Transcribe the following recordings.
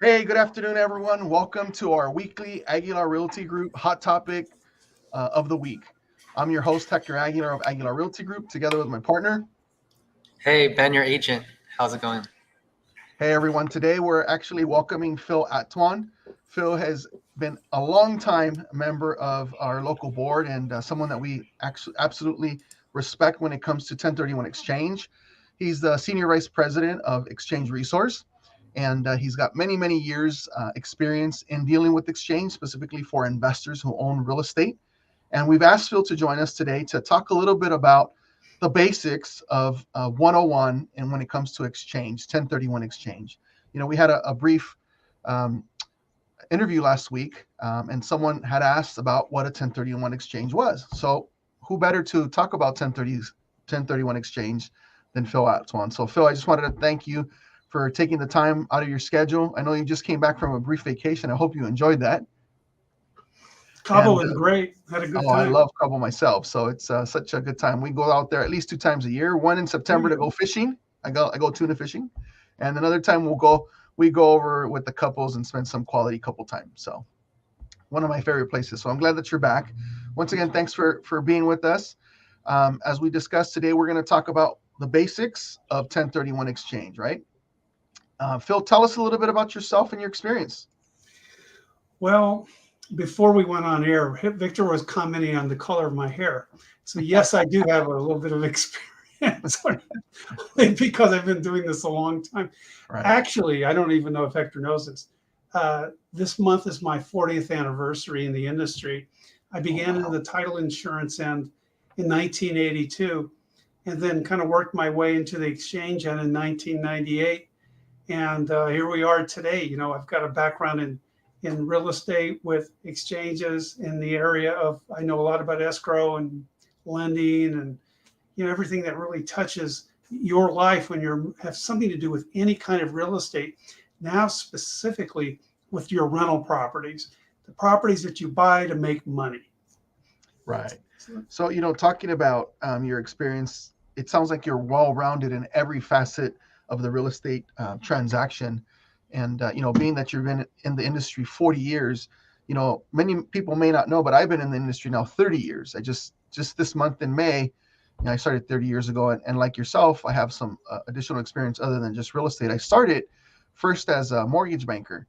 Hey, good afternoon, everyone. Welcome to our weekly Aguilar Realty Group Hot Topic of the Week. I'm your host, Hector Aguilar of Aguilar Realty Group, together with my partner. Hey, Ben, your agent. How's it going? Hey, everyone. Today, we're actually welcoming Phil Atwan. Phil has been a long-time member of our local board and someone that we absolutely respect when it comes to 1031 exchange. He's the Senior Vice President of Exchange Resource, and he's got many, many years experience in dealing with exchange, specifically for investors who own real estate. And we've asked Phil to join us today to talk a little bit about the basics of 101 and when it comes to exchange, 1031 exchange. We had a brief um, interview last week, and someone had asked about what a 1031 exchange was. So, who better to talk about 1031 exchange than Phil Atwan? So, Phil, I just wanted to thank you for taking the time out of your schedule. I know you just came back from a brief vacation. I hope you enjoyed that. Cabo And was great. Had a good Oh, I time. love Cabo myself. So it's such a good time. We go out there at least 2 times a year. One in There September you to go. go fishing. I go tuna fishing, and another time we go over with the couples and spend some quality couple time. So one of my favorite places. So I'm glad that you're back. Once again, thanks for being with us. As we discussed today, we're going to talk about the basics of 1031 exchange. Right? Phil, tell us a little bit about yourself and your experience. Well, before we went on air, Victor was commenting on the color of my hair. So yes, I do have a little bit of experience because I've been doing this a long time. Right. Actually, I don't even know if Victor knows this. This month is my 40th anniversary in the industry. I Oh began in wow. the title insurance end in 1982, and then kind of worked my way into the exchange end in 1998. And here we are today. I've got a background in real estate with exchanges in the area of, I know a lot about escrow and lending and everything that really touches your life when you have something to do with any kind of real estate. Now specifically with your rental properties, the properties that you buy to make money. Right. So, talking about your experience, it sounds like you're well rounded in every facet of the real estate transaction. And, being that you've been in the industry 40 years, many people may not know, but I've been in the industry now 30 years. Just this month in May, I started 30 years ago. And like yourself, I have some additional experience other than just real estate. I started first as a mortgage banker.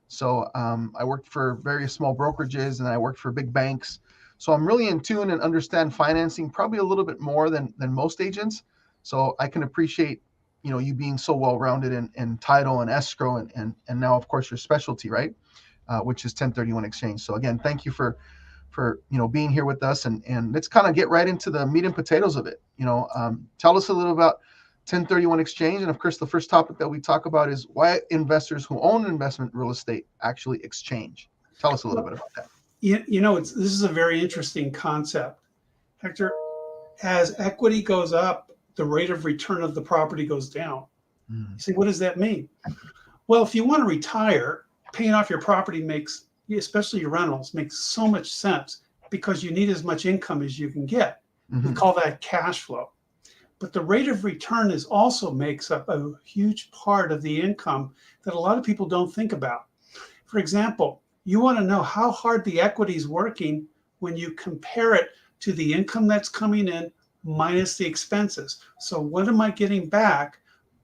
So I worked for various small brokerages and I worked for big banks. So I'm really in tune and understand financing probably a little bit more than most agents. So I can appreciate, you being so well rounded in title and escrow and now of course your specialty, right? Which is 1031 exchange. So again, thank you for being here with us and let's kind of get right into the meat and potatoes of it. Tell us a little about 1031 exchange, and of course the first topic that we talk about is why investors who own investment real estate actually exchange. Tell us a little bit Well, about that. this is a very interesting concept, Hector. As equity goes up, the rate of return of the property goes down. Mm, You say, what does that mean? Well, if you want to retire, paying off your property makes, especially your rentals, makes so much sense because you need as much income as you can get. We mm-hmm. call that cash flow. But the rate of return is also makes up a huge part of the income that a lot of people don't think about. For example, you want to know how hard the equity is working when you compare it to the income that's coming in minus the expenses. So what am I getting back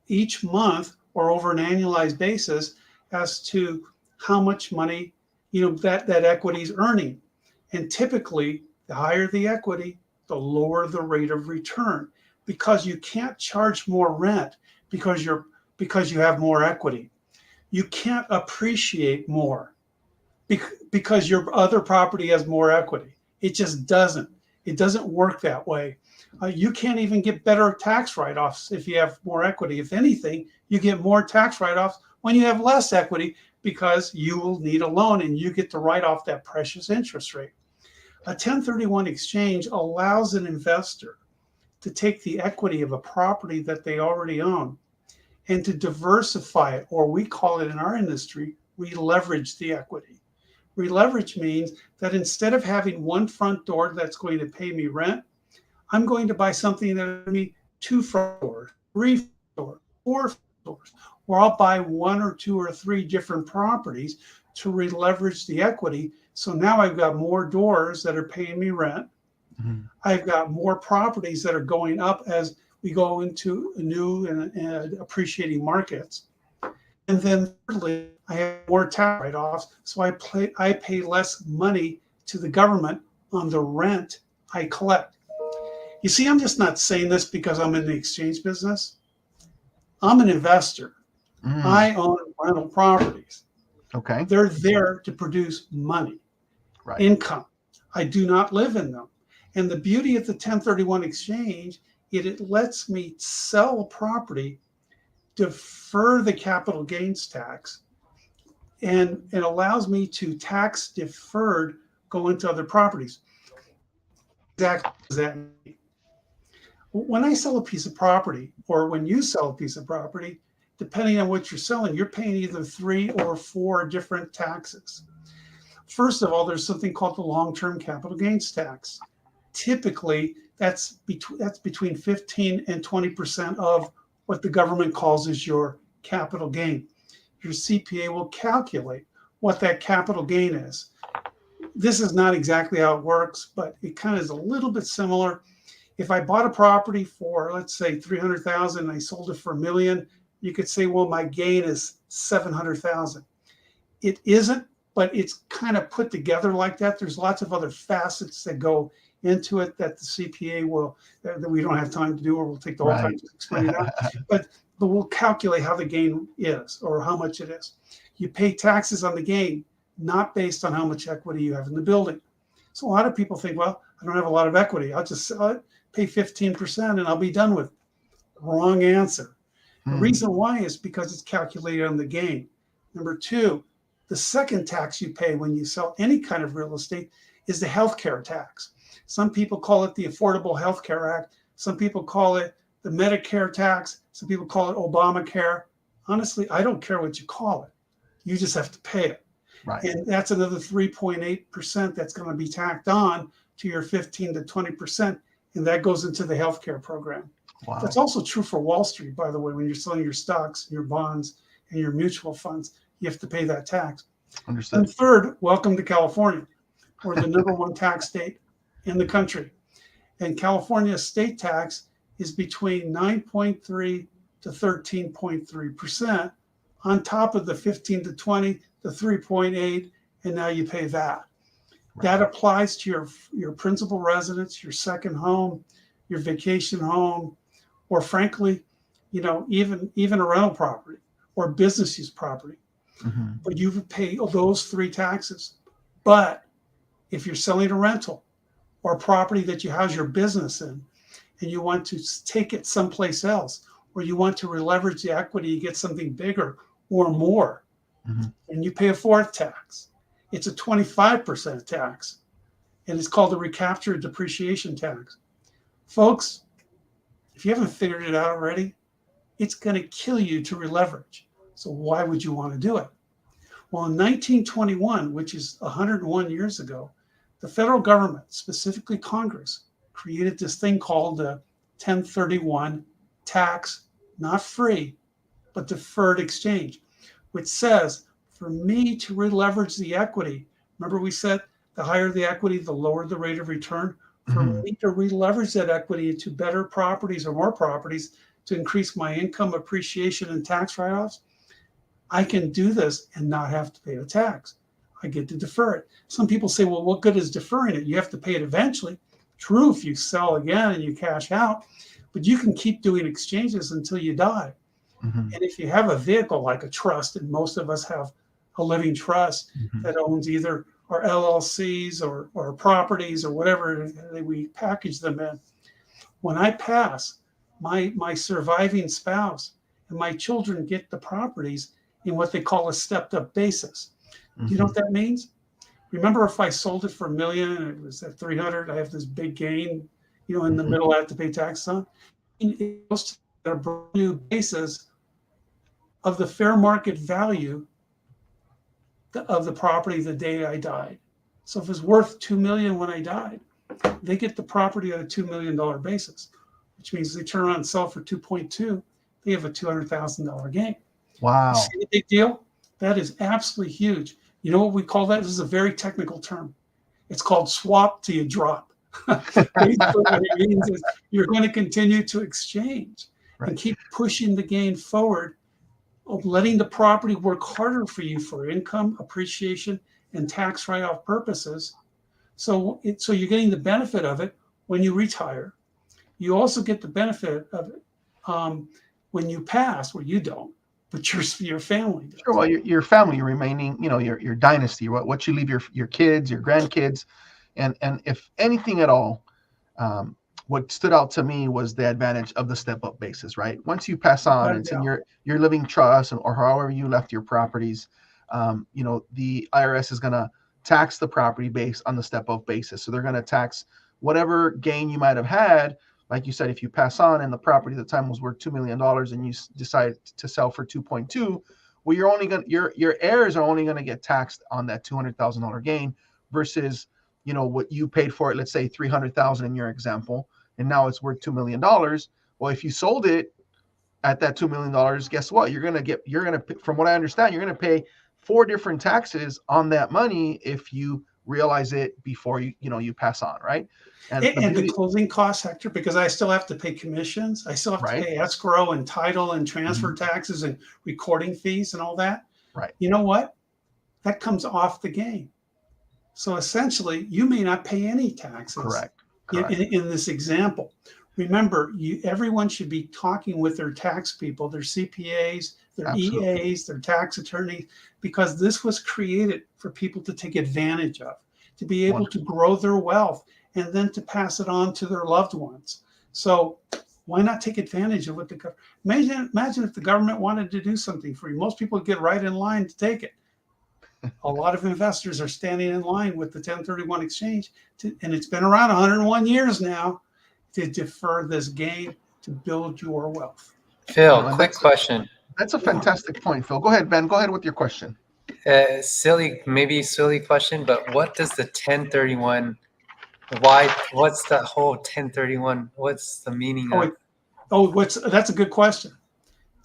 each month or over an annualized basis as to how much money that equity is earning? And typically, the higher the equity, the lower the rate of return because you can't charge more rent because you have more equity. You can't appreciate more because your other property has more equity. It just doesn't. It doesn't work that way. You can't even get better tax write-offs if you have more equity. If anything, you get more tax write-offs when you have less equity because you will need a loan and you get to write off that precious interest rate. A 1031 exchange allows an investor to take the equity of a property that they already own and to diversify it, or we call it in our industry, re-leverage the equity. Re-leverage means that instead of having one front door that's going to pay me rent, I'm going to buy something that will pay me two front doors, three front doors, four front doors. Or I'll buy one or two or three different properties to re-leverage the equity. So now I've got more doors that are paying me rent. Mhm. I've got more properties that are going up as we go into new and appreciating markets. And then thirdly, I have more tax write-offs, so I pay less money to the government on the rent I collect. You see, I'm just not saying this because I'm in the exchange business. I'm an investor. Mm. I own rental properties. Okay. They're there to produce money, Right. income. I do not live in them. And the beauty of the 1031 exchange, it lets me sell a property, defer the capital gains tax, and it allows me to tax deferred go into other properties. Exactly what does that mean? When I sell a piece of property, or when you sell a piece of property, depending on what you're selling, you're paying either 3 or 4 different taxes. First of all, there's something called the long-term capital gains tax. Typically, that's between 15 and 20% of what the government calls as your capital gain. Your CPA will calculate what that capital gain is. This is not exactly how it works, but it kind of is a little bit similar. If I bought a property for, let's say, 300,000 and I sold it for $1 million, you could say, well, my gain is 700,000. It isn't, but it's kind of put together like that. There's lots of other facets that go into it that the CPA will, that we don't have time to do, or we'll take the whole time to explain it out. But we'll calculate how the gain is or how much it is. You pay taxes on the gain, not based on how much equity you have in the building. So a lot of people think, well, I don't have a lot of equity. I'll just sell it, pay 15%, and I'll be done with it. Wrong answer. The reason why is because it's calculated on the gain. Number two, the second tax you pay when you sell any kind of real estate is the healthcare tax. Some people call it the Affordable Health Care Act. Some people call it the Medicare tax. Some people call it Obamacare. Honestly, I don't care what you call it. You just have to pay it. Right. And that's another 3.8% that's going to be tacked on to your 15 to 20%. And that goes into the healthcare program. Wow. That's also true for Wall Street, by the way. When you're selling your stocks, your bonds, and your mutual funds, you have to pay that tax. Understood. And third, welcome to California. We're the number one tax state in the country. And California's state tax is between 9.3 to 13.3% on top of the 15 to 20, the 3.8, and now you pay that. Right. That applies to your principal residence, your second home, your vacation home, or frankly, even a rental property or business use property. Mm-hmm. But you pay those 3 taxes. But if you're selling a rental or a property that you house your business in, and you want to take it someplace else, or you want to leverage the equity, you get something bigger or more, Mm-hmm. and you pay a 4th tax. It's a 25% tax, and it's called the recapture depreciation tax. Folks, if you haven't figured it out already, it's going to kill you to releverage. So why would you want to do it? Well, in 1921, which is 101 years ago, the federal government, specifically Congress, created this thing called the 1031 tax, not free, but deferred exchange, which says for me to releverage the equity, remember we said the higher the equity, the lower the rate of return. For Mm-hmm. me to releverage that equity into better properties or more properties to increase my income appreciation and tax write-offs, I can do this and not have to pay the tax. I get to defer it. Some people say, well, what good is deferring it? You have to pay it eventually. True, if you sell again and you cash out, but you can keep doing exchanges until you die. Mm-hmm. And if you have a vehicle like a trust, and most of us have a living trust Mm-hmm. that owns either our LLCs or properties or whatever we package them in, when I pass, my surviving spouse and my children get the properties in what they call a stepped up basis. Mm-hmm. Do you know what that means? Remember, if I sold it for $1 million and it was at 300, I have this big gain, in the Mm-hmm. middle I have to pay tax on. It goes to a brand new basis of the fair market value of the property the day I died. So if it's worth $2 million when I died, they get the property at a $2 million basis, which means they turn around and sell for 2.2. they have a $200,000 gain. Wow. You see the big deal? That is absolutely huge. You know what we call that? This is a very technical term. It's called swap till you drop. Basically, what it means is you're going to continue to exchange and keep pushing the gain forward, of letting the property work harder for you for income, appreciation, and tax write-off purposes. So you're getting the benefit of it when you retire. You also get the benefit of it when you pass, well, you don't, but your family does. Sure. Well, your family, your remaining, your dynasty, what you leave your kids, your grandkids, and if anything at all, what stood out to me was the advantage of the step-up basis, right? Once you pass on, it's in your living trust or however you left your properties, the IRS is going to tax the property based on the step-up basis. So they're going to tax whatever gain you might have had. Like you said, if you pass on and the property at the time was worth $2 million and you decide to sell for 2.2, well, your heirs are only going to get taxed on that $200,000 gain versus, what you paid for it, let's say $300,000 in your example, and now it's worth $2 million. Well, if you sold it at that $2 million, guess what? From what I understand, you're going to pay 4 different taxes on that money if you realize it before you pass on, right? And the closing costs, Hector, because I still have to pay commissions. I still have to pay escrow and title and transfer taxes and recording fees and all that. Right. You know what? That comes off the gain. So essentially, you may not pay any taxes. Correct. In this example. Remember, everyone should be talking with their tax people, their CPAs, their EAs, their tax attorneys, because this was created for people to take advantage of, to be able to grow their wealth and then to pass it on to their loved ones. So why not take advantage of what the government? Imagine if the government wanted to do something for you. Most people get right in line to take it. A lot of investors are standing in line with the 1031 exchange, and it's been around 101 years now, to defer this gain to build your wealth. Phil, quick question. That's a fantastic point, Phil. Go ahead, Ben. Go ahead with your question. Maybe silly question, but what does the 1031? What's the whole 1031? What's the meaning of it? That's a good question.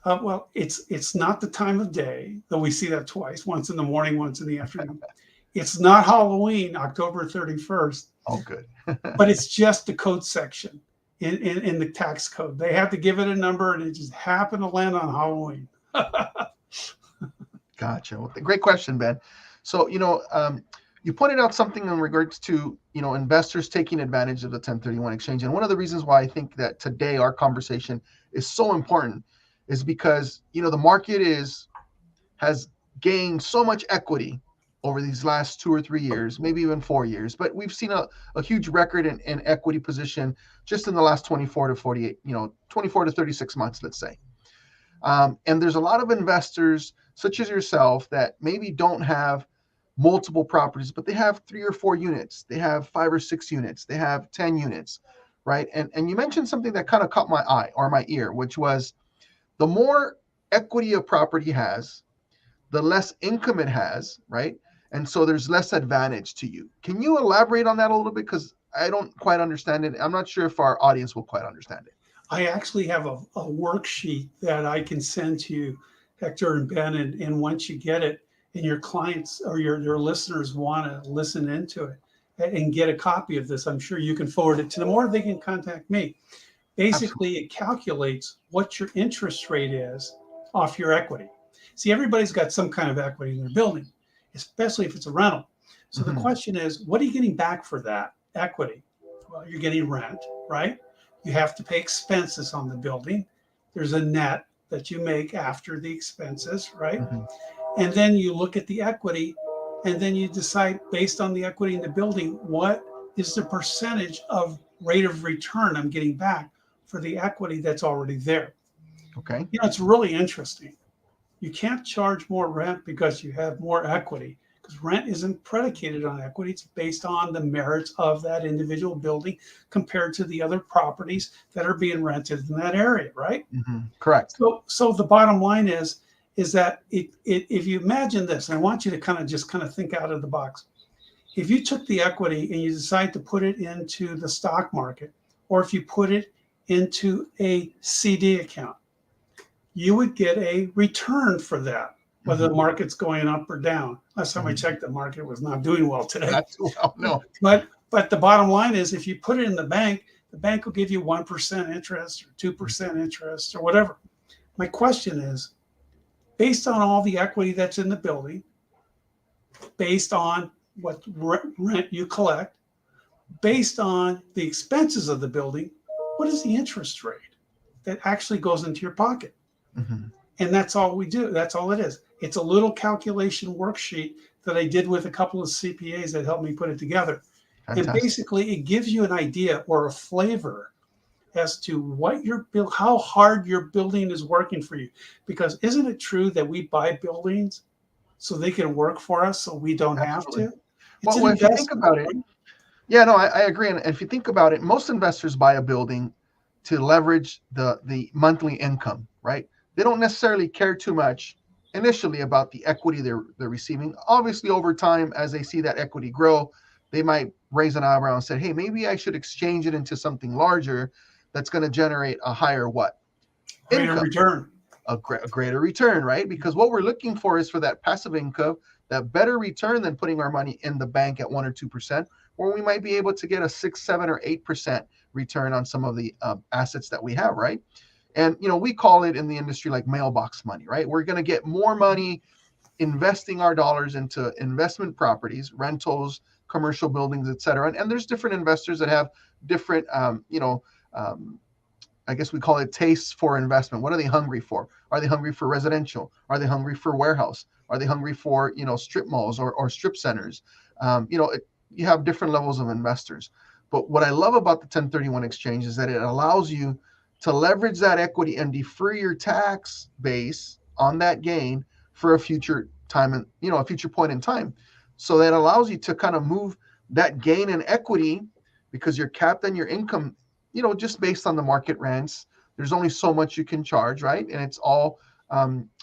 Well, it's not the time of day, though we see that twice, once in the morning, once in the afternoon. It's not Halloween, October 31st. Oh, good. But it's just the code section in the tax code. They have to give it a number, and it just happened to land on Halloween. Gotcha. Well, great question, Ben. So, you pointed out something in regards to, investors taking advantage of the 1031 exchange. And one of the reasons why I think that today our conversation is so important is because, the market has gained so much equity over these last 2 or 3 years, maybe even 4 years. But we've seen a huge record in equity position just in the last 24 to 48, 24 to 36 months, let's say. And there's a lot of investors such as yourself that maybe don't have multiple properties, but they have 3 or 4 units. They have 5 or 6 units. They have 10 units, right? And you mentioned something that kind of caught my eye or my ear, which was the more equity a property has, the less income it has, right? And so there's less advantage to you. Can you elaborate on that a little bit? Because I don't quite understand it. I'm not sure if our audience will quite understand it. I actually have a worksheet that I can send to you, Hector and Ben, and once you get it and your clients or your listeners want to listen into it and get a copy of this, I'm sure you can forward it to them or they can contact me. Basically, It calculates what your interest rate is off your equity. See, everybody's got some kind of equity in their building, especially if it's a rental. So the question is, what are you getting back for that equity? Well, you're getting rent, right? You have to pay expenses on the building. There's a net that you make after the expenses, right? And then you look at the equity and then you decide based on the equity in the building, what is the percentage of rate of return I'm getting back for the equity that's already there. Okay. It's really interesting. You can't charge more rent because you have more equity, because rent isn't predicated on equity. It's based on the merits of that individual building compared to the other properties that are being rented in that area, right? Correct. So the bottom line is that if you imagine this, and I want you to kind of think out of the box. If you took the equity and you decide to put it into the stock market, or if you put it into a CD account, you would get a return for that, whether the market's going up or down. Last time I checked, the market was not doing well today. Not too well, no. But the bottom line is, if you put it in the bank will give you 1% interest or 2% interest or whatever. My question is, based on all the equity that's in the building, based on what rent you collect, based on the expenses of the building, what is the interest rate that actually goes into your pocket? And that's all we do. That's all it is. It's a little calculation worksheet that I did with a couple of CPAs that helped me put it together. Fantastic. And basically, it gives you an idea or a flavor as to what how hard your building is working for you. Because isn't it true that we buy buildings so they can work for us, so we don't Absolutely. have to? Well, if you think about it, yeah, no, I agree. And if you think about it, most investors buy a building to leverage the monthly income, right? They don't necessarily care too much initially about the equity they're receiving. Obviously, over time, as they see that equity grow, they might raise an eyebrow and say, hey, maybe I should exchange it into something larger that's going to generate a higher what? Greater return. A greater return, right? Because what we're looking for is for that passive income, that better return than putting our money in the bank at 1 or 2%, where we might be able to get a 6, 7, or 8% return on some of the assets that we have, right? And, we call it in the industry like mailbox money, right? We're going to get more money investing our dollars into investment properties, rentals, commercial buildings, et cetera. And there's different investors that have different, I guess we call it tastes for investment. What are they hungry for? Are they hungry for residential? Are they hungry for warehouse? Are they hungry for, strip malls or strip centers? You have different levels of investors. But what I love about the 1031 exchange is that it allows you to leverage that equity and defer your tax base on that gain for a future time and, a future point in time. So that allows you to kind of move that gain in equity because you're capped on your income, just based on the market rents. There's only so much you can charge, right? And it's all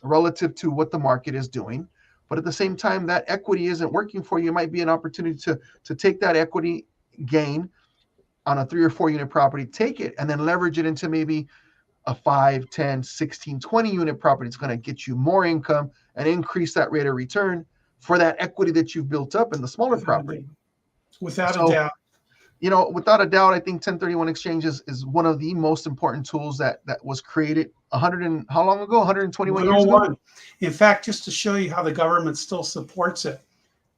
relative to what the market is doing. But at the same time, that equity isn't working for you. It might be an opportunity to take that equity gain on a 3 or 4 unit property, take it and then leverage it into maybe a 5, 10, 16, 20 unit property. It's going to get you more income and increase that rate of return for that equity that you've built up in the smaller property. Without a doubt. Without a doubt, I think 1031 exchange is one of the most important tools that was created how long ago? 121 years ago? In fact, just to show you how the government still supports it,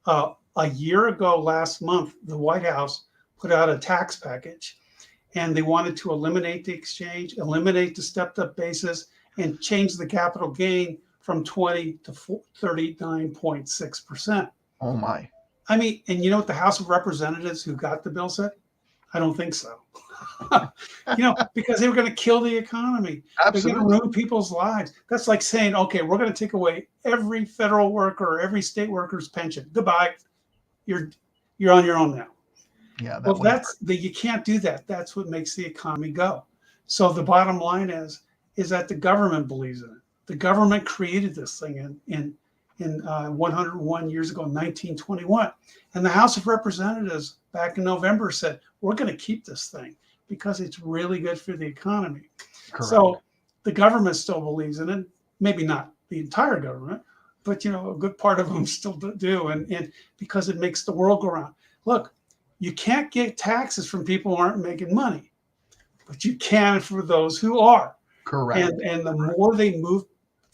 a year ago last month, the White House put out a tax package, and they wanted to eliminate the exchange, eliminate the stepped up basis, and change the capital gain from 20 to 39.6%. Oh my. I mean, and you know what the House of Representatives who got the bill said? I don't think so. Because they were going to kill the economy. Absolutely. They're going to ruin people's lives. That's like saying, okay, we're going to take away every federal worker or every state worker's pension. Goodbye. You're on your own now. Yeah. You can't do that. That's what makes the economy go. So the bottom line is that the government believes in it. The government created this thing in 101 years ago, in 1921. And the House of Representatives back in November said, we're going to keep this thing because it's really good for the economy. Correct. So the government still believes in it. Maybe not the entire government, but a good part of them still do. And because it makes the world go round. Look, you can't get taxes from people who aren't making money, but you can for those who are. Correct. And the more they move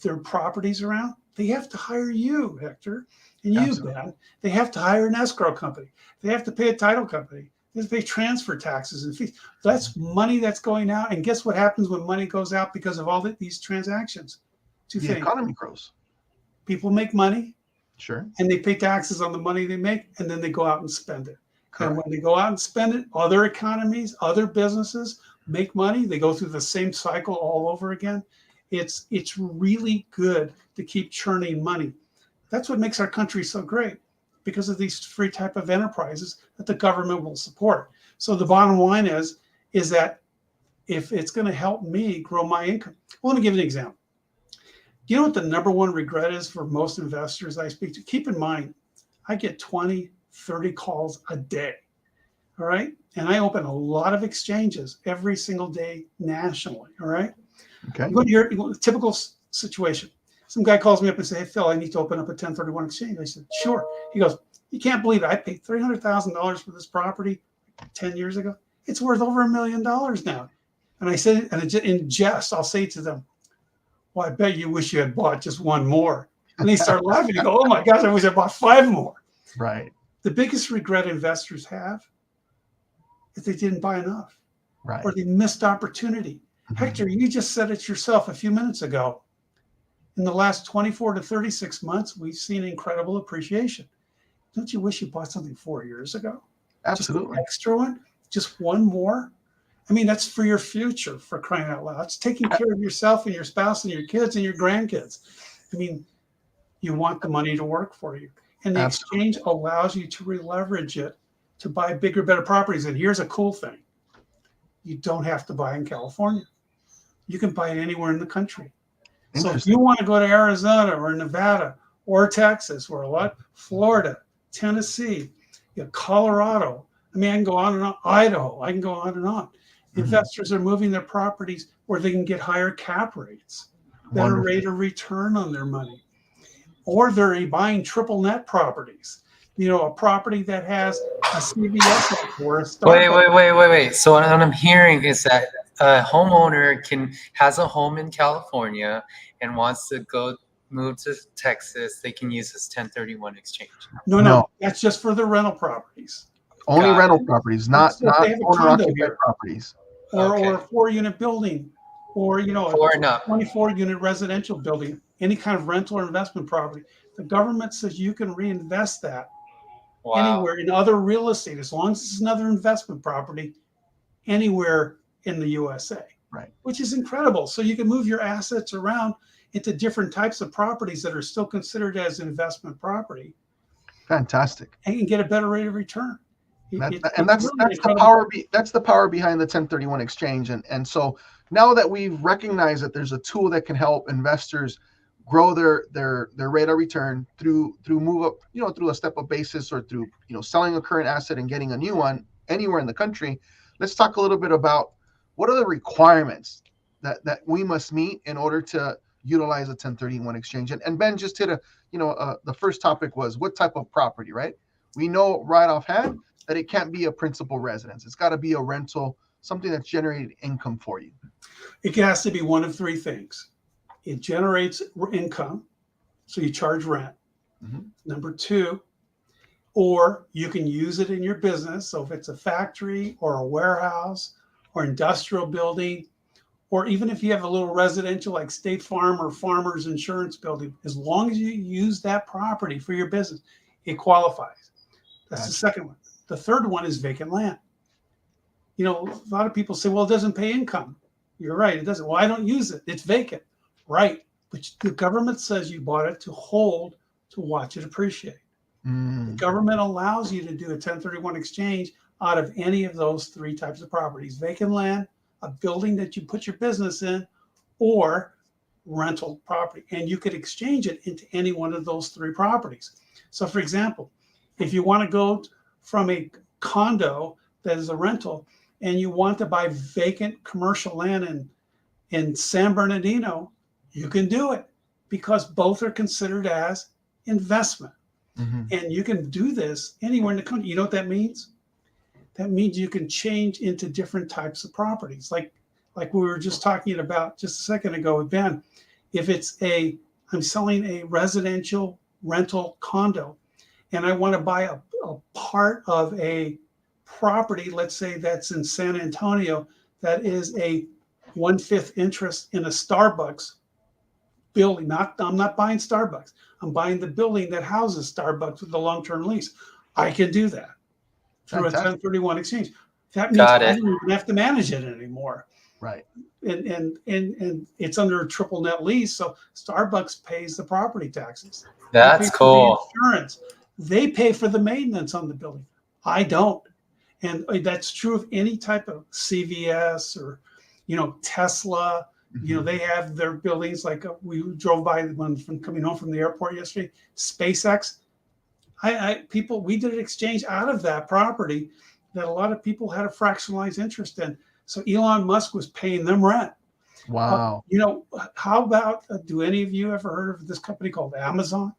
their properties around, they have to hire you, Hector, and you, Ben. They have to hire an escrow company. They have to pay a title company. They have to pay transfer taxes and fees. That's money that's going out. And guess what happens when money goes out because of all these transactions? The economy grows. People make money. Sure. And they pay taxes on the money they make, and then they go out and spend it. Correct. And when they go out and spend it, other economies, other businesses make money. They go through the same cycle all over again. It's really good to keep churning money. That's what makes our country so great, because of these free type of enterprises that the government will support. So the bottom line is that if it's going to help me grow my income, well, let me give you an example. Do you know what the number one regret is for most investors I speak to? Keep in mind, I get 20, 30 calls a day. All right. And I open a lot of exchanges every single day nationally. All right. Okay. You go to typical situation. Some guy calls me up and says, "Hey, Phil, I need to open up a 1031 exchange." I said, "Sure." He goes, "You can't believe it. I paid $300,000 for this property 10 years ago. It's worth over $1 million now." And I said, and in jest, I'll say to them, "Well, I bet you wish you had bought just one more." And they start laughing. They go, "Oh my gosh, I wish I bought 5 more." Right. The biggest regret investors have is they didn't buy enough, Right. or they missed opportunity. Hector, you just said it yourself a few minutes ago. In the last 24 to 36 months, we've seen incredible appreciation. Don't you wish you bought something 4 years ago? Absolutely. Just an extra one? Just one more? I mean, that's for your future, for crying out loud. It's taking care of yourself and your spouse and your kids and your grandkids. I mean, you want the money to work for you. And the Absolutely. exchange allows you to re-leverage it to buy bigger, better properties. And here's a cool thing. You don't have to buy in California. You can buy it anywhere in the country. So if you want to go to Arizona or Nevada or Texas or Florida, Tennessee, Colorado, I mean, I can go on and on, Idaho, I can go on and on. Investors are moving their properties where they can get higher cap rates, better rate of return on their money. Or they're buying triple net properties, a property that has a CVS or a Starbucks. Wait. So what I'm hearing is that a homeowner has a home in California and wants to move to Texas. They can use this 1031 exchange. No, that's just for the rental properties. Only rental properties, not owner-occupied properties. Or a 4-unit building, or a 24-unit residential building, any kind of rental or investment property. The government says you can reinvest that anywhere in other real estate, as long as it's another investment property, anywhere in the USA. Right. Which is incredible. So you can move your assets around into different types of properties that are still considered as investment property. Fantastic. And you can get a better rate of return. That's the power behind the 1031 exchange. And so now that we've recognized that there's a tool that can help investors grow their rate of return through move up, through a step-up basis, or through selling a current asset and getting a new one anywhere in the country, let's talk a little bit about what are the requirements that we must meet in order to utilize a 1031 exchange. And Ben just hit the first topic was what type of property, right? We know right offhand that it can't be a principal residence. It's got to be a rental, something that's generated income for you. It has to be one of 3 things. It generates income, so you charge rent. Number 2, or you can use it in your business. So if it's a factory or a warehouse or industrial building, or even if you have a little residential like State Farm or Farmers Insurance building, as long as you use that property for your business, it qualifies. That's the second one. The third one is vacant land. A lot of people say, well, it doesn't pay income. You're right, it doesn't. Well, I don't use it. It's vacant. Right. But the government says you bought it to hold, to watch it appreciate. The government allows you to do a 1031 exchange out of any of those 3 types of properties: vacant land, a building that you put your business in, or rental property. And you could exchange it into any one of those 3 properties. So for example, if you want to go from a condo that is a rental and you want to buy vacant commercial land in San Bernardino, you can do it because both are considered as investment. And you can do this anywhere in the country. You know what that means? That means you can change into different types of properties. Like we were just talking about just a second ago with Ben. If I'm selling a residential rental condo and I want to buy a part of a property, let's say that's in San Antonio, that is a 1/5 interest in a Starbucks building. I'm not buying Starbucks. I'm buying the building that houses Starbucks with a long-term lease. I can do that through a 1031 exchange. That means I don't even have to manage it anymore. Right. And it's under a triple net lease, so Starbucks pays the property taxes. That's cool. The insurance. They pay for the maintenance on the building. I don't. And that's true of any type of CVS or, Tesla. They have their buildings, like we drove by one from coming home from the airport yesterday, SpaceX. We did an exchange out of that property that a lot of people had a fractionalized interest in. So Elon Musk was paying them rent. Wow. You know, how about, do any of you ever heard of this company called Amazon?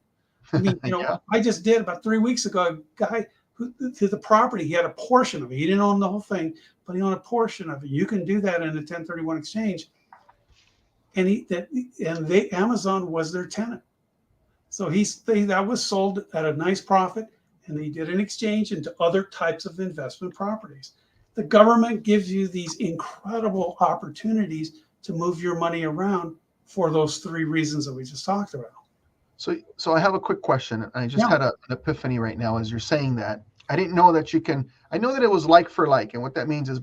I mean, you know, Yeah. I just did about 3 weeks ago, a guy who, to the property, he had a portion of it. He didn't own the whole thing, but he owned a portion of it. You can do that in a 1031 exchange. And Amazon was their tenant. So that was sold at a nice profit, and he did an exchange into other types of investment properties. The government gives you these incredible opportunities to move your money around for those 3 reasons that we just talked about. So I have a quick question. I just Yeah. had an epiphany right now as you're saying that. I didn't know that you can. I know that it was like for like, and what that means is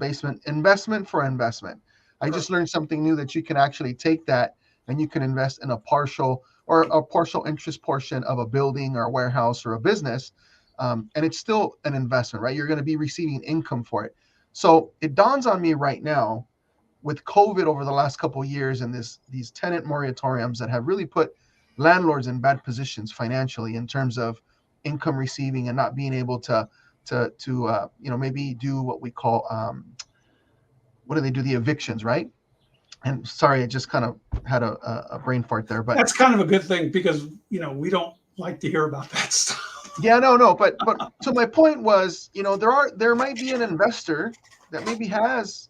investment for investment. I just learned something new, that you can actually take that and you can invest in a partial or a partial interest portion of a building or a warehouse or a business, and it's still an investment, right? You're going to be receiving income for it. So it dawns on me right now, with COVID over the last couple of years and these tenant moratoriums that have really put landlords in bad positions financially in terms of income receiving and not being able to maybe do what we call what do they do, the evictions, right? And sorry, I just kind of had a brain fart there, but That's kind of a good thing, because, you know, we don't like to hear about that stuff. yeah, no, but so my point was, there might be an investor that maybe has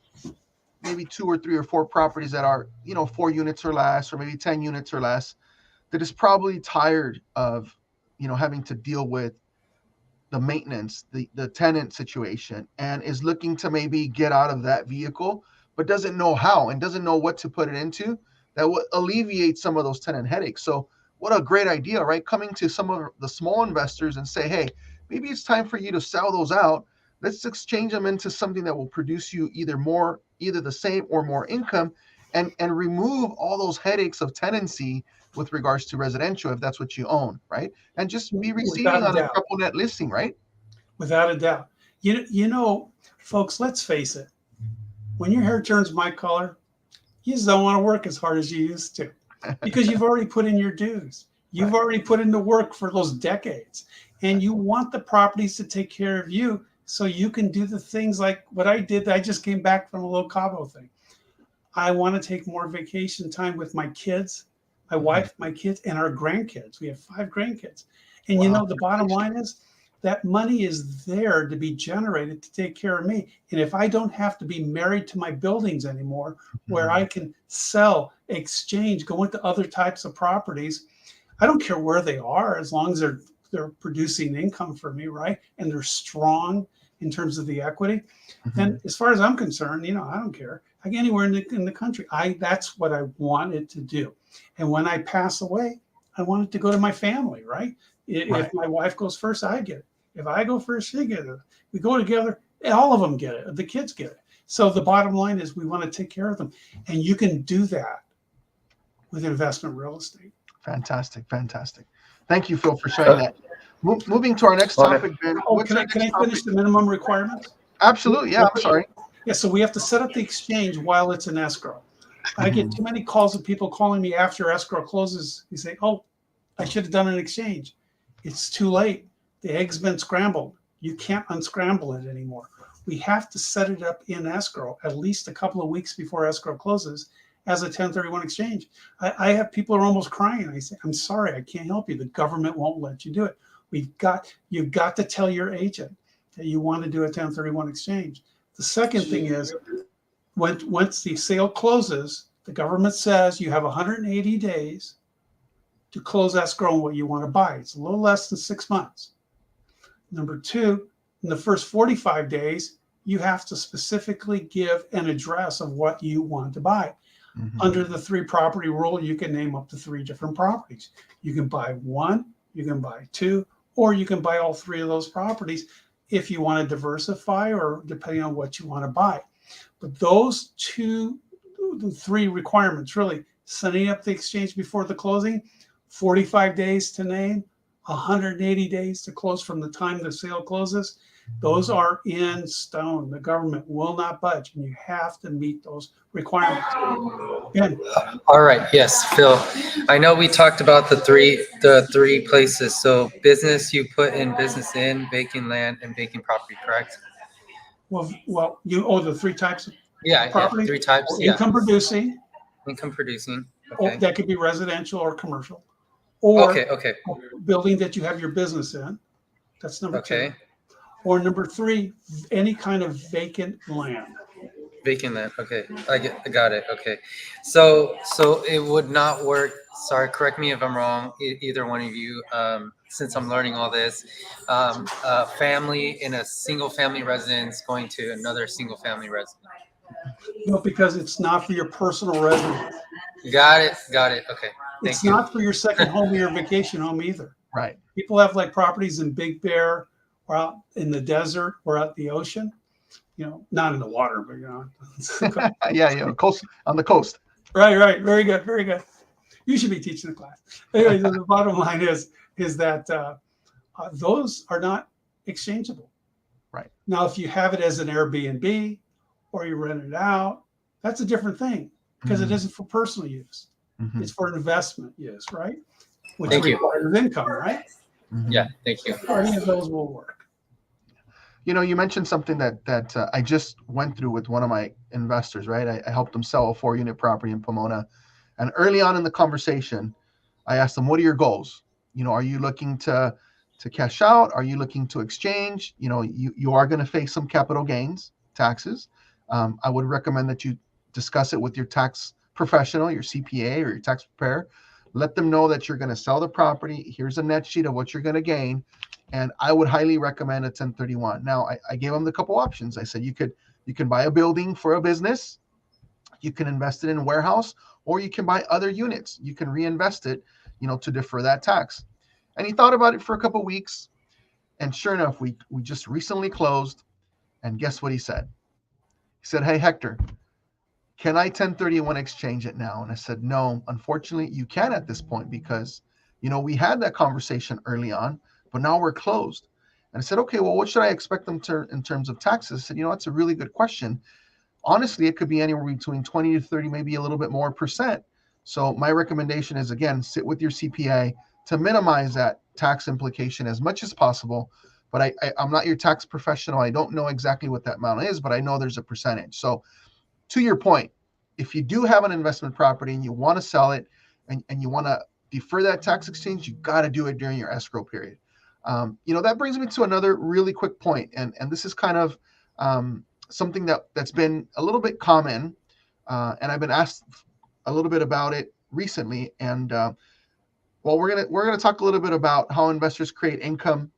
maybe 2 or 3 or 4 properties that are 4 units or less, or maybe 10 units or less, that is probably tired of having to deal with the maintenance, the tenant situation, and is looking to maybe get out of that vehicle, but doesn't know how and doesn't know what to put it into that will alleviate some of those tenant headaches. So what a great idea, right? Coming to some of the small investors and say, hey, maybe it's time for you to sell those out. Let's exchange them into something that will produce you either the same or more income, and remove all those headaches of tenancy with regards to residential, if that's what you own, right? And just be receiving on a triple net listing, right? Without a doubt. You know, folks, let's face it. When your hair turns my color, you just don't want to work as hard as you used to, because you've already put in your dues. You've already put in the work for those decades, and you want the properties to take care of you so you can do the things like what I did. I just came back from a Little Cabo thing. I want to take more vacation time with my kids, my wife, my kids, and our grandkids. We have 5 grandkids. And you know, the bottom line is that money is there to be generated to take care of me. And if I don't have to be married to my buildings anymore, where I can sell, exchange, go into other types of properties, I don't care where they are, as long as they're producing income for me, right? And they're strong in terms of the equity. Then as far as I'm concerned, I don't care. Like anywhere in the country, that's what I wanted to do. And when I pass away, I want it to go to my family, right? If my wife goes first, I get it. If I go first, she gets it. We go together, all of them get it. The kids get it. So the bottom line is we want to take care of them. And you can do that with investment real estate. Fantastic. Thank you, Phil, for sharing that. Moving to our next topic, Ben. Can I finish the minimum requirements? Absolutely. Yeah, I'm sorry. Yeah, so we have to set up the exchange while it's in escrow. I get too many calls of people calling me after escrow closes. You say, oh, I should have done an exchange. It's too late. The egg's been scrambled. You can't unscramble it anymore. We have to set it up in escrow at least a couple of weeks before escrow closes as a 1031 exchange. I have people who are almost crying. I say, I'm sorry, I can't help you. The government won't let you do it. You've got to tell your agent that you want to do a 1031 exchange. The second thing is, once the sale closes, the government says you have 180 days to close escrow on what you want to buy. It's a little less than 6 months. Number 2, in the first 45 days, you have to specifically give an address of what you want to buy. Under the 3 property rule, you can name up to 3 different properties. You can buy 1, you can buy 2, or you can buy all 3 of those properties if you want to diversify, or depending on what you want to buy. But those 3 requirements, really, setting up the exchange before the closing, 45 days to name, 180 days to close from the time the sale closes, those are in stone. The government will not budge, and you have to meet those requirements. Ben. All right. Yes, Phil. I know we talked about the three places. So business, you put in business in, vacant land, and vacant property, correct? Well, the 3 types of property? 3 types. Income producing, Income producing. Or Okay. that could be residential or commercial, or Okay. Okay. a building that you have your business in. That's number Okay. two. Or number three, any kind of vacant land. Vacant land. Okay. I got it. Okay. So it would not work. Sorry, correct me if I'm wrong. Either one of you. Since I'm learning all this, a family in a single family residence going to another single family residence. No, because it's not for your personal residence. Got it. Got it. Okay. Thank It's you. not for your second home or your vacation home either. Right. People have like properties in Big Bear or out in the desert or out the ocean. Not in the water, but Yeah, coast, on the coast. Right. Very good. Very good. You should be teaching the class. Anyway, the bottom line is that those are not exchangeable. Right. Now, if you have it as an Airbnb or you rent it out, that's a different thing because it isn't for personal use. It's for investment use, right? Which requires income, right? Yeah. Thank you. Any of those will work. You mentioned something that I just went through with one of my investors, right? I helped them sell a 4-unit property in Pomona. And early on in the conversation, I asked them, what are your goals? Are you looking to cash out? Are you looking to exchange? You are going to face some capital gains taxes. I would recommend that you discuss it with your tax professional, your CPA or your tax preparer. Let them know that you're going to sell the property. Here's a net sheet of what you're going to gain. And I would highly recommend a 1031. Now, I gave them the couple options. I said you can buy a building for a business, you can invest it in a warehouse, or you can buy other units. You can reinvest it, to defer that tax. And he thought about it for a couple weeks, and sure enough, we just recently closed. And guess what he said? He said, "Hey, Hector, can I 1031 exchange it now?" And I said, "No, unfortunately, you can at this point because, we had that conversation early on, but now we're closed." And I said, "Okay, well, what should I expect them to in terms of taxes?" I said, "That's a really good question. Honestly, it could be anywhere between 20 to 30, maybe a little bit more percent. So my recommendation is, again, sit with your CPA to minimize that tax implication as much as possible. But I'm not your tax professional. I don't know exactly what that amount is, but I know there's a percentage." So to your point, if you do have an investment property and you want to sell it and you want to defer that tax exchange, you got to do it during your escrow period. That brings me to another really quick point, and this is kind of something that's been a little bit common, and I've been asked a little bit about it recently. And we're gonna talk a little bit about how investors create income,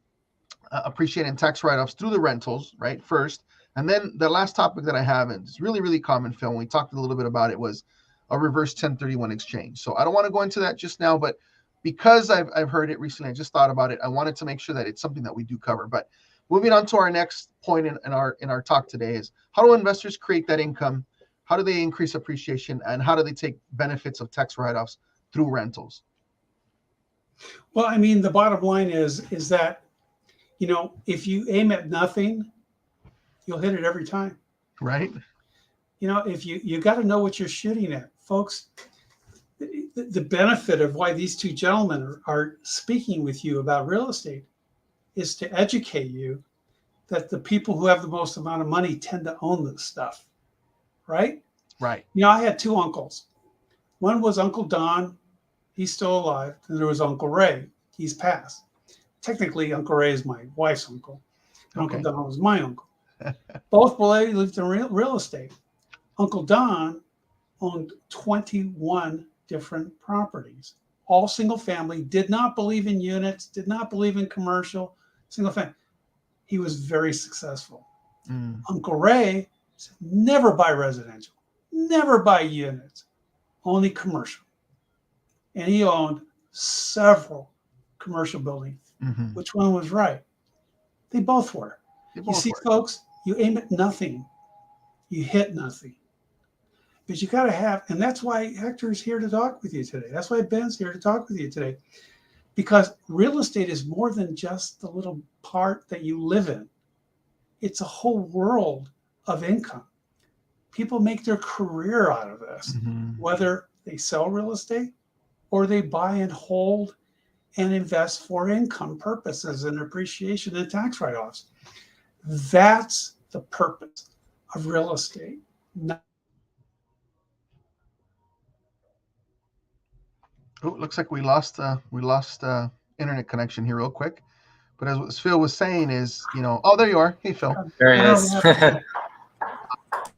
appreciating tax write-offs through the rentals, right? First, and then the last topic that I have, and it's really, really common, Phil, when we talked a little bit about it, was a reverse 1031 exchange. So I don't want to go into that just now, but because I've heard it recently, I just thought about it. I wanted to make sure that it's something that we do cover. But moving on to our next point in our talk today is, how do investors create that income? How do they increase appreciation? And how do they take benefits of tax write-offs through rentals? Well, I mean, the bottom line is that, if you aim at nothing, you'll hit it every time. Right. If you got to know what you're shooting at, folks. The benefit of why these two gentlemen are speaking with you about real estate is to educate you that the people who have the most amount of money tend to own this stuff, right? Right. I had two uncles. One was Uncle Don. He's still alive. And there was Uncle Ray. He's passed. Technically, Uncle Ray is my wife's uncle. And Okay. Uncle Don was my uncle. Both lived in real estate. Uncle Don owned 21 different properties, all single family, did not believe in units, did not believe in commercial, single family. He was very successful. Uncle Ray said, never buy residential, never buy units, only commercial. And he owned several commercial buildings. Which one was right? They both were. You see, folks, you aim at nothing, you hit nothing. But you got to have, and that's why Hector's here to talk with you today. That's why Ben's here to talk with you today. Because real estate is more than just the little part that you live in. It's a whole world of income. People make their career out of this, whether they sell real estate or they buy and hold and invest for income purposes and appreciation and tax write-offs. That's the purpose of real estate. Oh, looks like we lost internet connection here real quick. But as Phil was saying is, oh, there you are. Hey, Phil. There I he don't know is. what happened.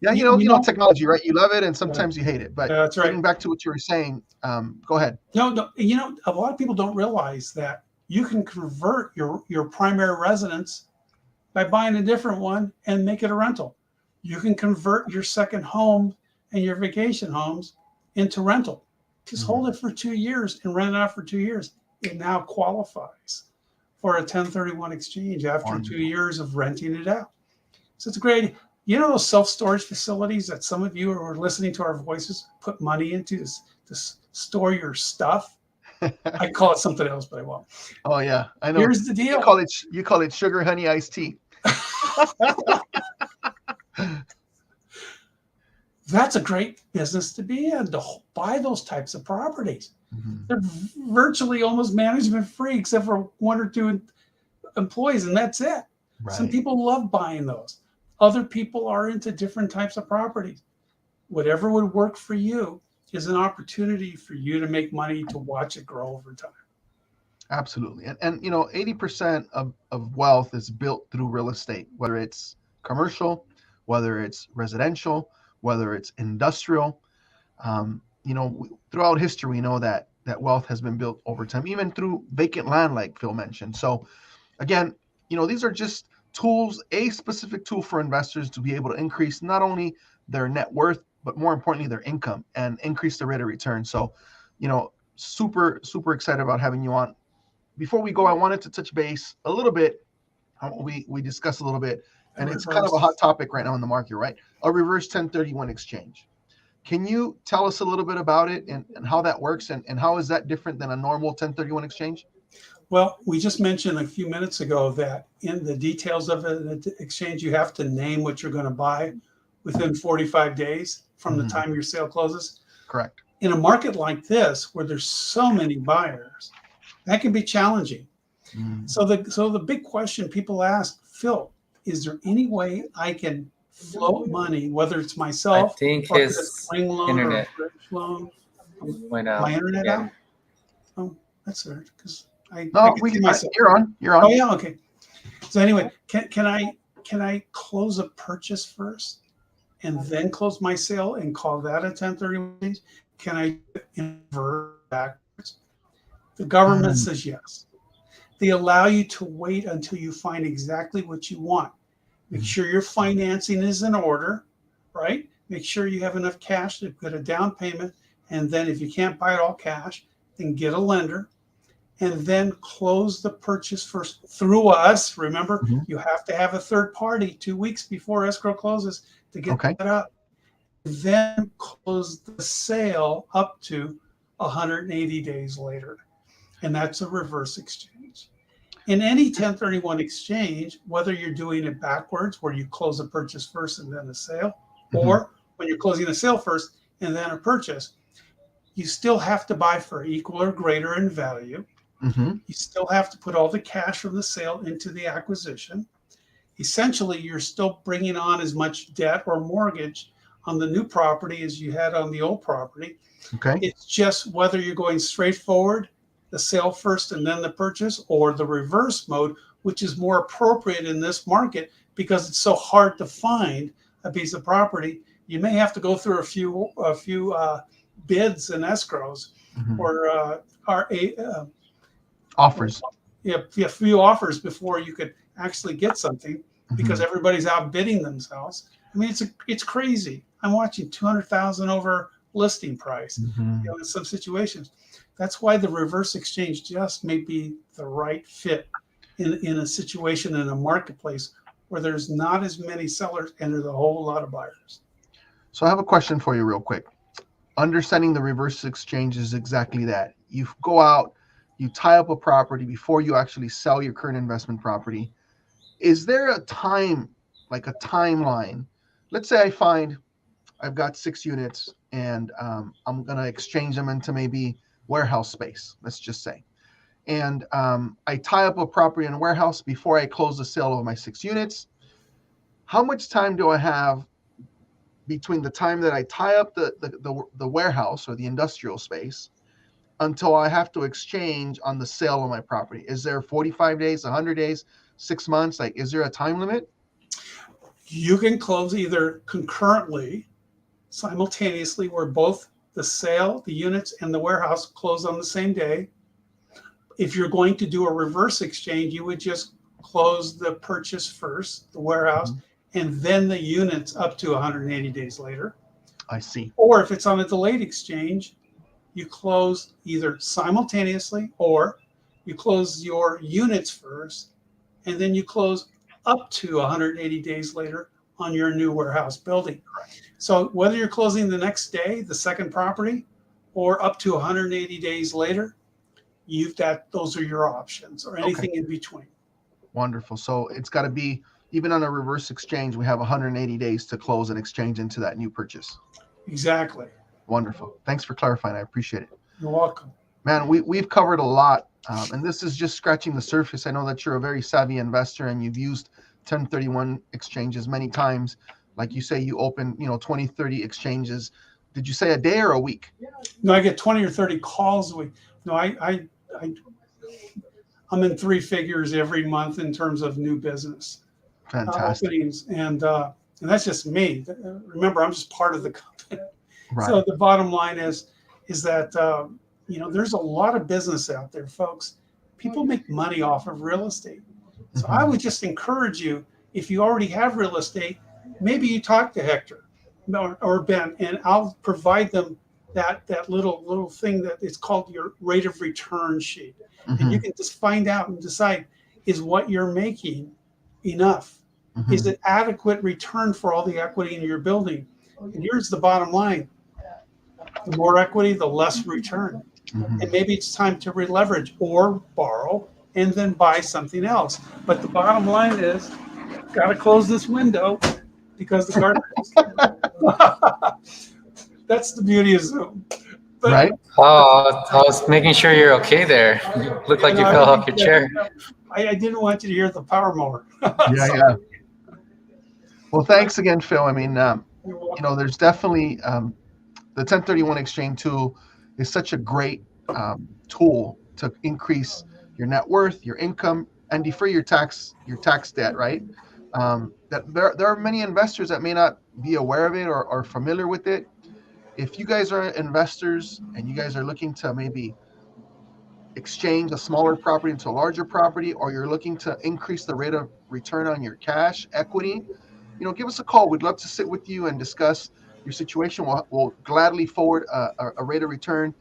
Yeah, You know, technology, right? You love it and yeah, sometimes you hate it. But that's right. getting back to what you were saying, go ahead. No, no, a lot of people don't realize that you can convert your primary residence by buying a different one and make it a rental. You can convert your second home and your vacation homes into rental. Just hold Mhm. it for 2 years and rent it out for 2 years. It now qualifies for a 1031 exchange after two Wonderful. years of renting it out. So it's great. Those self-storage facilities that some of you who are listening to our voices put money into to store your stuff. I call it something else, but I won't. Oh yeah, I know. Here's the You deal. call it sugar honey iced tea. That's a great business to be in, to buy those types of properties. Mhm. They're virtually almost management free, except for one or two employees, and that's it. Some Right. people love buying those. Other people are into different types of properties. Whatever would work for you is an opportunity for you to make money to watch it grow over time. Absolutely. And 80% of wealth is built through real estate, whether it's commercial, whether it's residential, whether it's industrial. Throughout history, we know that wealth has been built over time, even through vacant land, like Phil mentioned. So again, these are just tools, a specific tool for investors to be able to increase not only their net worth, but more importantly, their income and increase the rate of return. So, super, super excited about having you on. Before we go, I wanted to touch base a little bit. We discussed a little bit, A and it's kind of a reverse. hot topic right now in the market, right? A reverse 1031 exchange. Can you tell us a little bit about it and how that works and how is that different than a normal 1031 exchange? Well, we just mentioned a few minutes ago that in the details of an exchange, you have to name what you're going to buy within 45 days from the Mhm. time your sale closes. Correct. In a market like this, where there's so many buyers, that can be challenging. Mm. So the big question people ask, Phil, is there any way I can float money, whether it's I myself think or get a his swing loan or a internet bridge loan? went My out internet out? again. Oh, that's weird because I No, can see I, myself. you're on. You're Oh on. yeah, okay. So anyway, can I close a purchase first and then close my sale and call that a 1031? Can I invert backwards? The government Mm. says yes. They allow you to wait until you find exactly what you want. Make Mm. sure your financing is in order, right? Make sure you have enough cash to put a down payment. And then if you can't buy it all cash, then get a lender and then close the purchase first through us. Remember, Mhm. you have to have a third party 2 weeks before escrow closes to get Okay. that up. Then close the sale up to 180 days later. And that's a reverse exchange. In any 1031 exchange, whether you're doing it backwards, where you close a purchase first and then a sale, Mhm. or when you're closing a sale first and then a purchase, you still have to buy for equal or greater in value. Mhm. You still have to put all the cash from the sale into the acquisition. Essentially, you're still bringing on as much debt or mortgage on the new property as you had on the old property. Okay. It's just whether you're going straight forward, the sale first and then the purchase, or the reverse mode, which is more appropriate in this market because it's so hard to find a piece of property. You may have to go through a few bids and escrows, Mhm. or Offers. a few offers before you could actually get something because Mhm. everybody's outbidding themselves. I mean, it's crazy. I'm watching 200,000 over listing price, Mhm. in some situations. That's why the reverse exchange just may be the right fit in a situation in a marketplace where there's not as many sellers and there's a whole lot of buyers. So I have a question for you, real quick. Understanding the reverse exchange is exactly that. You go out, you tie up a property before you actually sell your current investment property. Is there a time, like a timeline? Let's say I find I've got 6 units and I'm going to exchange them into maybe warehouse space, let's just say. And I tie up a property in a warehouse before I close the sale of my 6 units. How much time do I have between the time that I tie up the warehouse or the industrial space until I have to exchange on the sale of my property? Is there 45 days, 100 days, 6 months? Like, is there a time limit? You can close either concurrently, simultaneously, where both the sale, the units, and the warehouse close on the same day. If you're going to do a reverse exchange, you would just close the purchase first, the warehouse, and then the units up to 180 days later. I see. Or if it's on a delayed exchange, you close either simultaneously, or you close your units first, and then you close up to 180 days later on your new warehouse building. So whether you're closing the next day, the second property, or up to 180 days later, you've got, those are your options, or anything in between. Wonderful. So it's got to be, even on a reverse exchange, we have 180 days to close and exchange into that new purchase. Exactly. Wonderful. Thanks for clarifying. I appreciate it. You're welcome. Man, we've covered a lot, and this is just scratching the surface. I know that you're a very savvy investor and you've used 1031 exchanges many times. Like you say, you open, 20, 30 exchanges. Did you say a day or a week? No, I get 20 or 30 calls a week. No, I'm in 3 figures every month in terms of new business Fantastic. openings, and that's just me. Remember, I'm just part of the company. Right. So the bottom line is that there's a lot of business out there, folks. People make money off of real estate. So I would just encourage you, if you already have real estate, maybe you talk to Hector or Ben, and I'll provide them that little thing that it's called your rate of return sheet. And you can just find out and decide, is what you're making enough? Is it adequate return for all the equity in your building? And here's the bottom line. The more equity, the less return. And maybe it's time to re-leverage or borrow and then buy something else. But the bottom line is, got to close this window because the garden. That's the beauty of Zoom. But, right. Oh, I was making sure you're okay there. You look like you fell off your chair. I didn't want you to hear the power mower. Yeah. Well, thanks again, Phil. I mean, there's definitely the 1031 exchange tool is such a great tool to increase your net worth, your income, and defer your tax debt, right? That there are many investors that may not be aware of it or familiar with it. If you guys are investors and you guys are looking to maybe exchange a smaller property into a larger property, or you're looking to increase the rate of return on your cash equity, give us a call. We'd love to sit with you and discuss your situation. We'll gladly forward a rate of return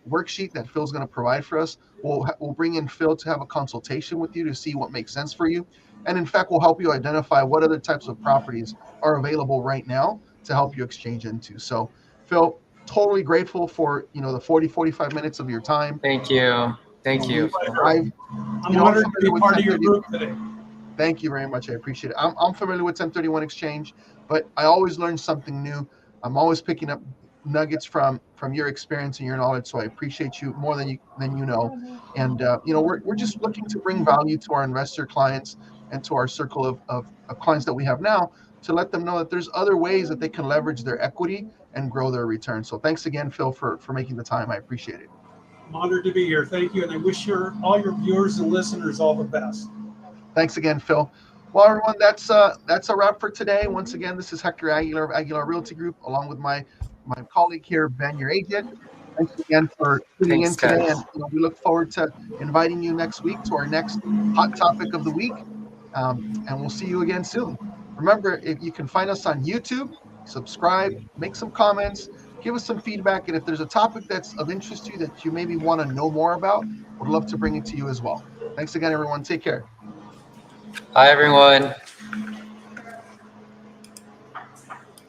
worksheet that Phil's going to provide for us. We'll bring in Phil to have a consultation with you to see what makes sense for you. And in fact, we'll help you identify what other types of properties are available right now to help you exchange into. So, Phil, totally grateful for, the 45 minutes of your time. Thank you. I'm honored to be part of your group today. Thank you very much. I appreciate it. I'm familiar with 1031 exchange, but I always learn something new. I'm always picking up nuggets from your experience and your knowledge. So I appreciate you more than you know. And we're just looking to bring value to our investor clients and to our circle of clients that we have now, to let them know that there's other ways that they can leverage their equity and grow their return. So thanks again, Phil, for making the time. I appreciate it. I'm honored to be here. Thank you. And I wish all your viewers and listeners all the best. Thanks again, Phil. Well, everyone, that's a wrap for today. Once again, this is Hector Aguilar of Aguilar Realty Group, along with my colleague here, Ben, your agent. Thanks again for tuning in today, and we look forward to inviting you next week to our next hot topic of the week, and we'll see you again soon. Remember, if you can find us on YouTube, subscribe, make some comments, give us some feedback, and if there's a topic that's of interest to you that you maybe want to know more about, we'd love to bring it to you as well. Thanks again, everyone. Take care. Hi, everyone.